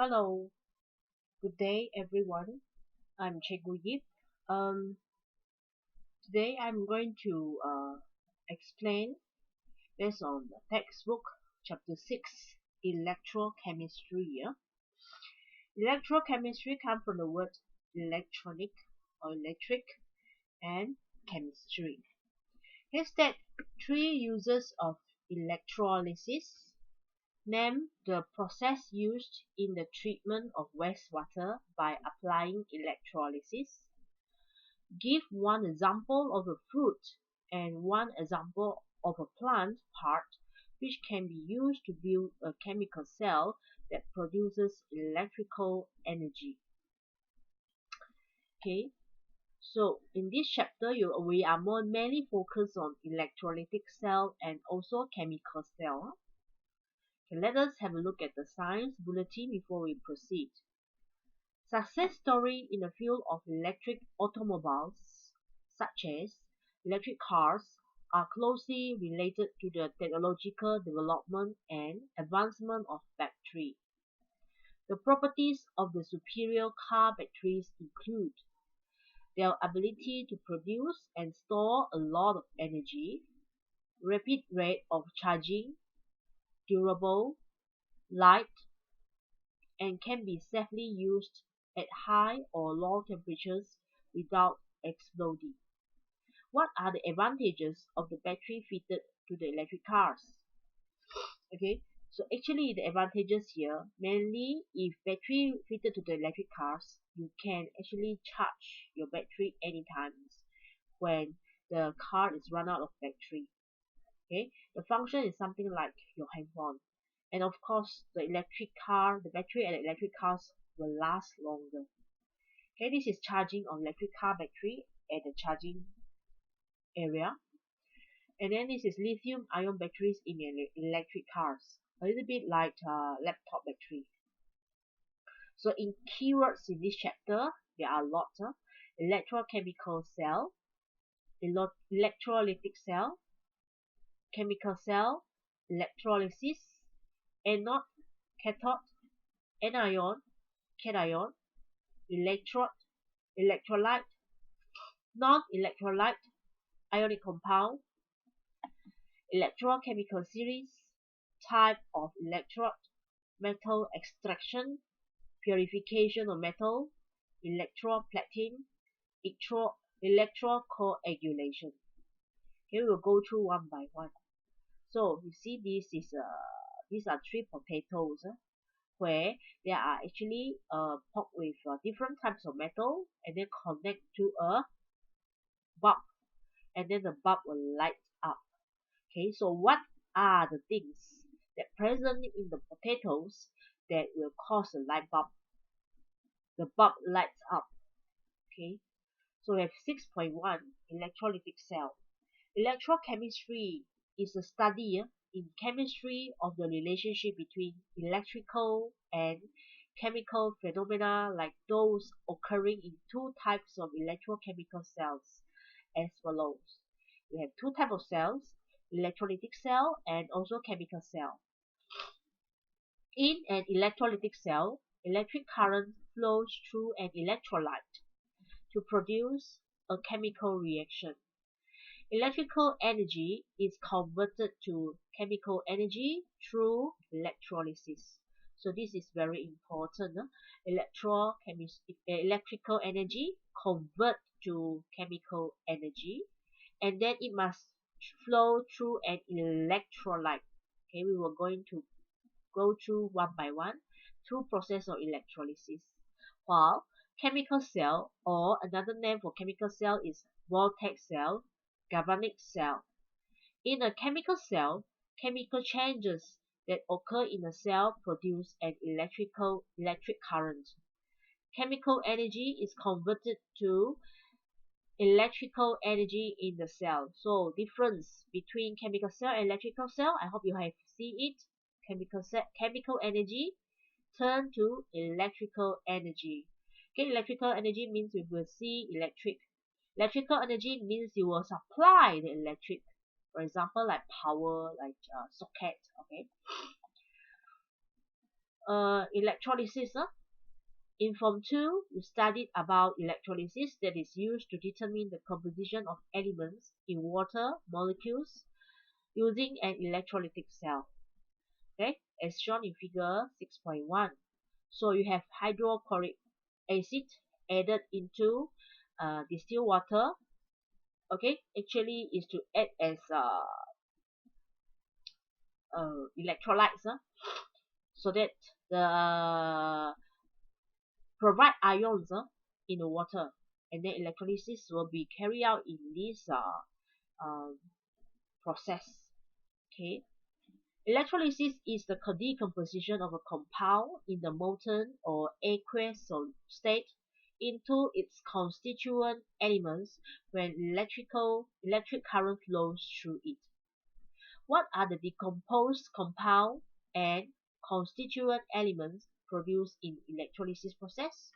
Hello, good day everyone. I'm Chegu Yip. Um, Today I'm going to explain based on the textbook chapter 6 electrochemistry. Electrochemistry comes from the word electronic or electric and chemistry. Here's that three uses of electrolysis. Name the process used in the treatment of wastewater by applying electrolysis. Give one example of a fruit and one example of a plant part which can be used to build a chemical cell that produces electrical energy. Okay, so in this chapter we are mainly focused on electrolytic cell and also chemical cell. Okay, let us have a look at the science bulletin before we proceed. Success story in the field of electric automobiles, such as electric cars, are closely related to the technological development and advancement of battery. The properties of the superior car batteries include their ability to produce and store a lot of energy, rapid rate of charging, durable, light, and can be safely used at high or low temperatures without exploding. What are the advantages of the battery fitted to the electric cars? Okay, so actually the advantages here, mainly if battery fitted to the electric cars, you can actually charge your battery anytime when the car is run out of battery. Okay, the function is something like your handphone. And of course, the battery and the electric cars will last longer. Okay, this is charging of electric car battery at the charging area. And then this is lithium ion batteries in electric cars. A little bit like laptop battery. So in keywords in this chapter, there are lots. Electrochemical cell, electrolytic cell, chemical cell, electrolysis, anode, cathode, anion, cation, electrode, electrolyte, non-electrolyte, ionic compound, electrochemical series, type of electrode, metal extraction, purification of metal, electroplating, electrocoagulation. Okay, we will go through one by one. So you see, these are three potatoes where they are actually poked with different types of metal and then connect to a bulb, and then the bulb will light up. Okay, so what are the things that present in the potatoes that will cause a light bulb? The bulb lights up. Okay, so we have 6.1 electrolytic cell. Electrochemistry is a study in chemistry of the relationship between electrical and chemical phenomena like those occurring in two types of electrochemical cells as follows. We have two types of cells, electrolytic cell and also chemical cell. In an electrolytic cell, electric current flows through an electrolyte to produce a chemical reaction. Electrical energy is converted to chemical energy through electrolysis. So this is very important. Electrical energy convert to chemical energy, and then it must flow through an electrolyte. Okay, we were going to go through one by one through process of electrolysis. While chemical cell, or another name for chemical cell, is vortex cell, galvanic cell. In a chemical cell, chemical changes that occur in a cell produce an electric current. Chemical energy is converted to electrical energy in the cell. So difference between chemical cell and electrical cell, I hope you have seen it. Chemical energy turn to electrical energy. Okay, electrical energy means we will see electric. Electrical energy means you will supply the electric. For example, like power, like socket. Okay. electrolysis. In Form 2, you studied about electrolysis that is used to determine the composition of elements in water molecules using an electrolytic cell. Okay, as shown in figure 6.1. So you have hydrochloric acid added into distilled water. Okay, actually is to act as electrolytes, so that the provide ions in the water, and then electrolysis will be carried out in this process. Okay, electrolysis is the decomposition of a compound in the molten or aqueous state into its constituent elements when electric current flows through it. What are the decomposed compound and constituent elements produced in electrolysis process?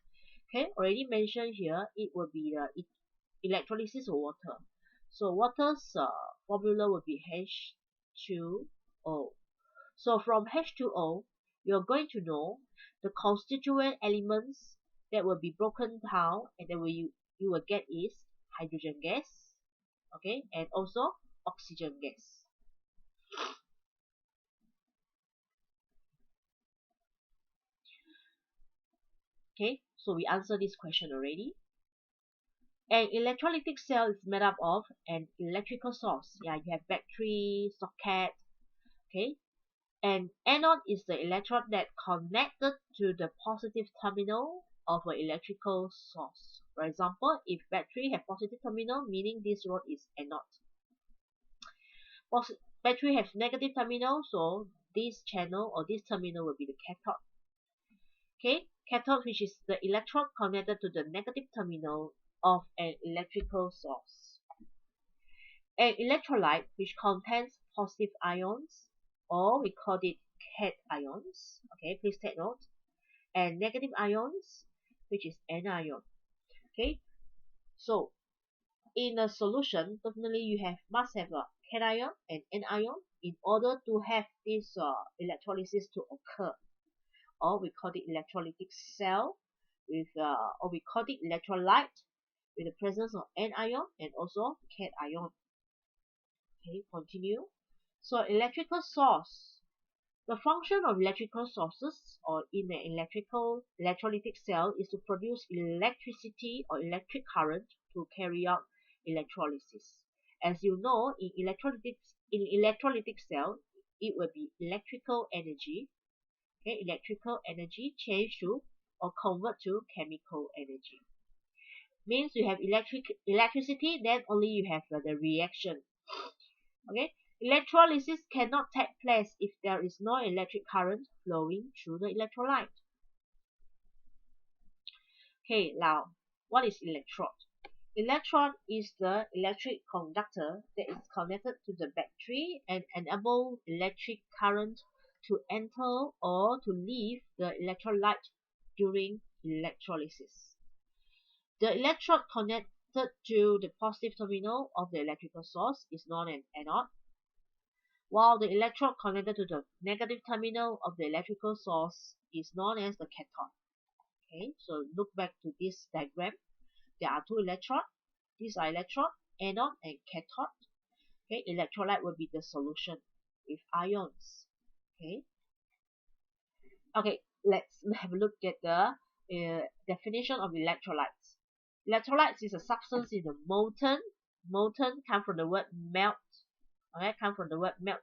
Okay, already mentioned here, it will be the electrolysis of water. So water's formula will be H2O. So from H2O, you're going to know the constituent elements that will be broken down, and then you will get is hydrogen gas, okay, and also oxygen gas. Okay, so we answered this question already. An electrolytic cell is made up of an electrical source. Yeah, you have battery, socket, okay. And anode is the electrode that connected to the positive terminal of an electrical source. For example, if battery have positive terminal, meaning this rod is anode. Battery have negative terminal, so this channel or this terminal will be the cathode. Okay, cathode, which is the electrode connected to the negative terminal of an electrical source. An electrolyte which contains positive ions, or we call it cations. Okay, please take note. And negative ions, which is anion. Okay, so in a solution, definitely you must have a cation and anion in order to have this electrolysis to occur. Or we call it electrolytic cell with or we call it electrolyte with the presence of anion and also cation. Okay, continue. So electrical source. The function of electrical sources or in an electrolytic cell is to produce electricity or electric current to carry out electrolysis. As you know, in electrolytic cell, it will be electrical energy. Okay, electrical energy change to or convert to chemical energy. Means you have electricity, then only you have the reaction. Okay, electrolysis cannot take place if there is no electric current flowing through the electrolyte. Okay, now what is electrode? Electron is the electric conductor that is connected to the battery and enable electric current to enter or to leave the electrolyte during electrolysis. The electrode connected to the positive terminal of the electrical source is known as anode, while the electrode connected to the negative terminal of the electrical source is known as the cathode. Okay, so look back to this diagram. There are two electrodes. These are electrode, anode and cathode. Okay, electrolyte will be the solution with ions. Okay, let's have a look at the definition of electrolytes. Electrolytes is a substance in the molten. Molten come from the word melt. Okay, come from the word melt.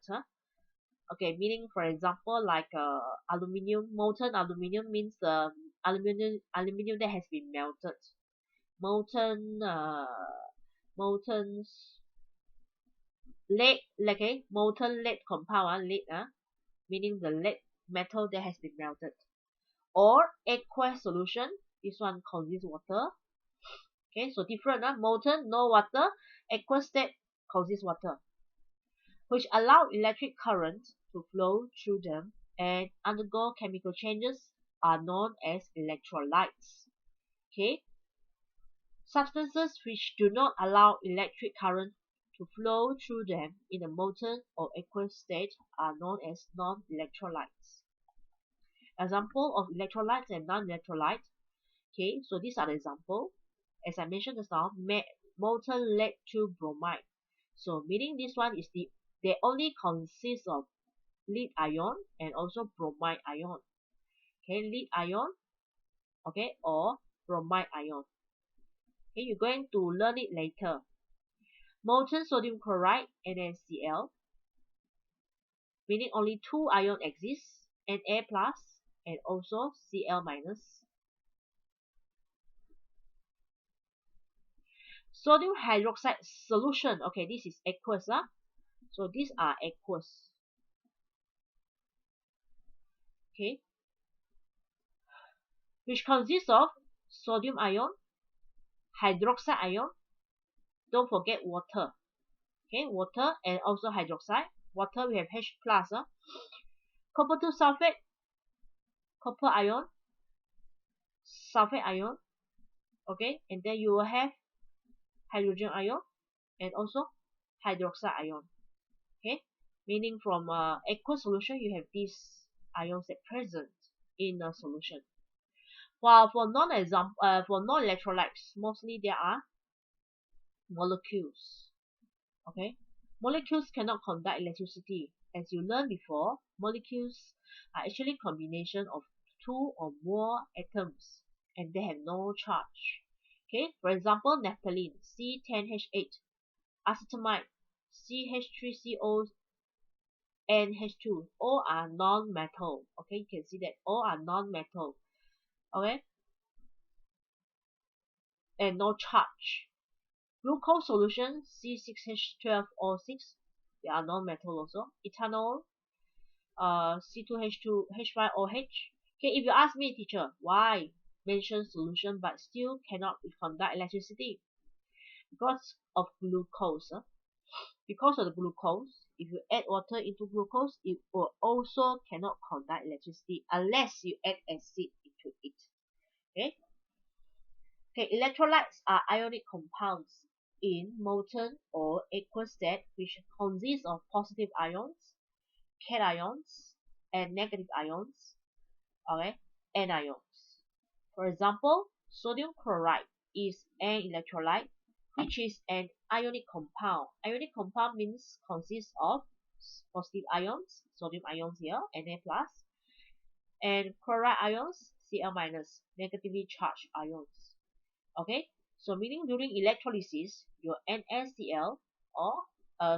Okay, meaning for example like aluminium. Molten aluminium means the aluminium that has been melted. Molten lead, okay, molten lead compound, lead, meaning the lead metal that has been melted. Or aqueous solution, this one consists water. Okay, so different, molten, no water, aqueous state consists water, which allow electric current to flow through them and undergo chemical changes are known as electrolytes. Okay, substances which do not allow electric current to flow through them in a molten or aqueous state are known as non-electrolytes. Example of electrolytes and non-electrolytes. Okay, so these are the example. As I mentioned just now, molten lead to bromide. So meaning this one is they only consist of lead ion and also bromide ion. Okay, lead ion, okay, or bromide ion. Okay, you're going to learn it later. Molten sodium chloride, NaCl, meaning only two ions exist, Na plus and also Cl minus. Sodium hydroxide solution, okay, this is aqueous. So these are aqueous. Okay, which consists of sodium ion, hydroxide ion, don't forget water. Okay, water and also hydroxide. Water we have H plus, copper 2 sulfate, copper ion, sulfate ion, okay, and then you will have hydrogen ion and also hydroxide ion. Okay, meaning from aqueous solution you have these ions that present in a solution. While for non-electrolytes, mostly there are molecules. Okay, molecules cannot conduct electricity. As you learned before, molecules are actually combination of two or more atoms and they have no charge. Okay, for example, naphthalene C10H8, acetamide CH3CONH2, all are non-metal. Okay, you can see that all are non-metal. Okay, and no charge. Glucose solution C6H12O6, they are non-metal also. Ethanol, C2H2H5OH. Okay, if you ask me, teacher, why mention solution but still cannot conduct electricity? Because of glucose. Because of the glucose, if you add water into glucose, it will also cannot conduct electricity unless you add acid into it. Okay. Okay, electrolytes are ionic compounds in molten or aqueous state which consists of positive ions, cations, and negative ions, okay, anions. For example, sodium chloride is an electrolyte which is an ionic compound. Ionic compound means consists of positive ions, sodium ions here, Na plus, and chloride ions, Cl minus, negatively charged ions. Okay, so meaning during electrolysis, your NaCl or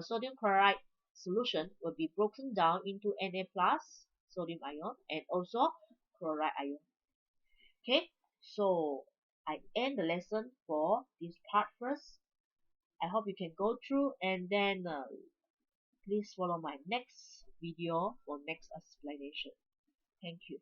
sodium chloride solution will be broken down into Na plus sodium ion and also chloride ion. Okay, so I end the lesson for this part first. I hope you can go through and then please follow my next video for next explanation. Thank you.